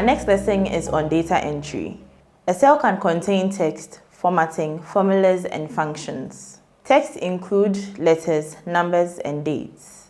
Our next lesson is on data entry. A cell can contain text, formatting, formulas, and functions. Text include letters, numbers, and dates.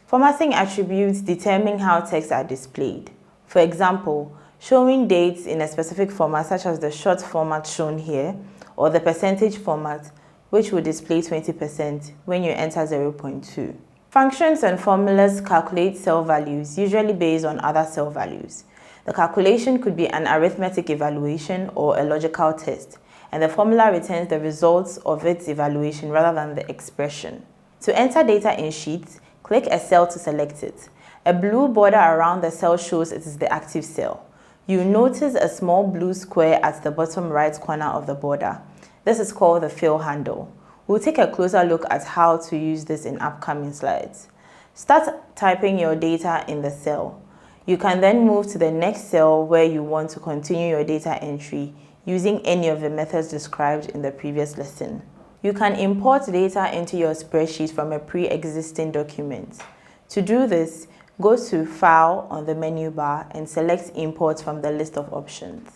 Formatting attributes determine how texts are displayed. For example, showing dates in a specific format such as the short format shown here, or the percentage format, which will display 20% when you enter 0.2. Functions and formulas calculate cell values, usually based on other cell values. The calculation could be an arithmetic evaluation or a logical test, and the formula returns the results of its evaluation rather than the expression. To enter data in Sheets, click a cell to select it. A blue border around the cell shows it is the active cell. You notice a small blue square at the bottom right corner of the border. This is called the fill handle. We'll take a closer look at how to use this in upcoming slides. Start typing your data in the cell. You can then move to the next cell where you want to continue your data entry using any of the methods described in the previous lesson. You can import data into your spreadsheet from a pre-existing document. To do this, go to File on the menu bar and select Import from the list of options.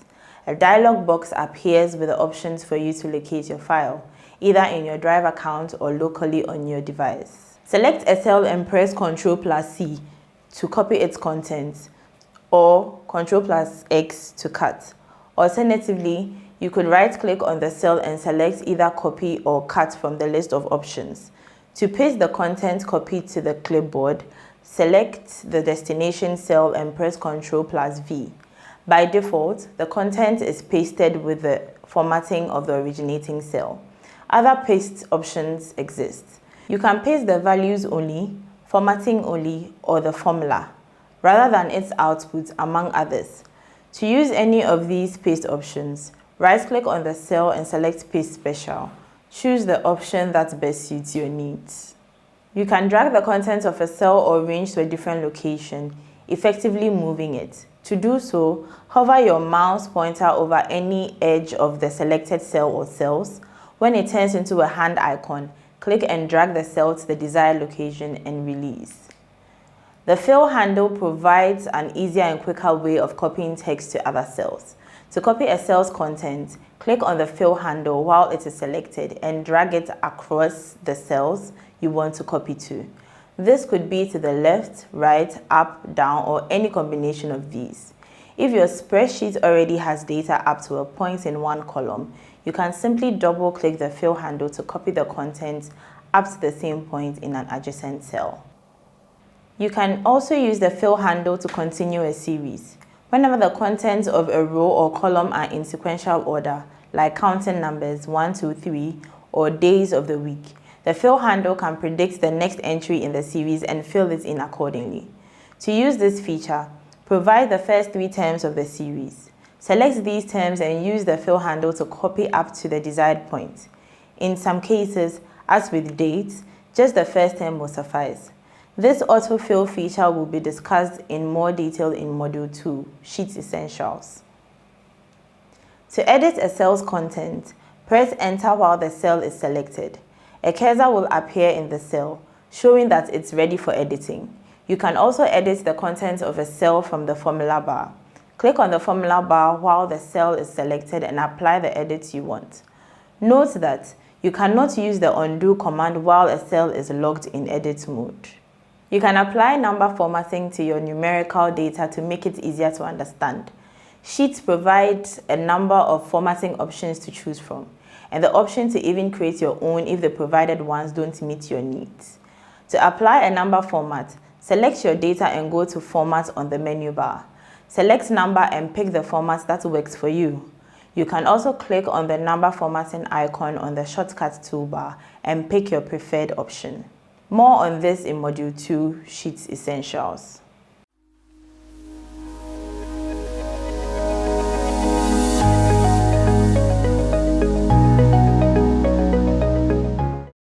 A dialog box appears with the options for you to locate your file, either in your Drive account or locally on your device. Select a cell and press Ctrl+C to copy its contents, or Ctrl+X to cut. Alternatively, you could right-click on the cell and select either Copy or Cut from the list of options. To paste the content copied to the clipboard, select the destination cell and press Ctrl+V. By default, the content is pasted with the formatting of the originating cell. Other paste options exist. You can paste the values only, formatting only, or the formula, rather than its output, among others. To use any of these paste options, right-click on the cell and select Paste Special. Choose the option that best suits your needs. You can drag the contents of a cell or range to a different location, effectively moving it. To do so, hover your mouse pointer over any edge of the selected cell or cells. When it turns into a hand icon, click and drag the cell to the desired location and release. The fill handle provides an easier and quicker way of copying text to other cells. To copy a cell's content, click on the fill handle while it is selected and drag it across the cells you want to copy to. This could be to the left, right, up, down, or any combination of these. If your spreadsheet already has data up to a point in one column, you can simply double-click the fill handle to copy the content up to the same point in an adjacent cell. You can also use the fill handle to continue a series. Whenever the contents of a row or column are in sequential order, like counting numbers 1, 2, 3, or days of the week, the fill handle can predict the next entry in the series and fill it in accordingly. To use this feature, provide the first 3 terms of the series. Select these terms and use the fill handle to copy up to the desired point. In some cases, as with dates, just the first term will suffice. This autofill feature will be discussed in more detail in Module 2, Sheet Essentials. To edit a cell's content, press Enter while the cell is selected. A cursor will appear in the cell, showing that it's ready for editing. You can also edit the contents of a cell from the formula bar. Click on the formula bar while the cell is selected and apply the edits you want. Note that you cannot use the undo command while a cell is logged in edit mode. You can apply number formatting to your numerical data to make it easier to understand. Sheets provide a number of formatting options to choose from, and the option to even create your own if the provided ones don't meet your needs. To apply a number format, select your data and go to Format on the menu bar. Select number and pick the format that works for you. You can also click on the number formatting icon on the shortcut toolbar and pick your preferred option. More on this in Module 2, Sheet Essentials.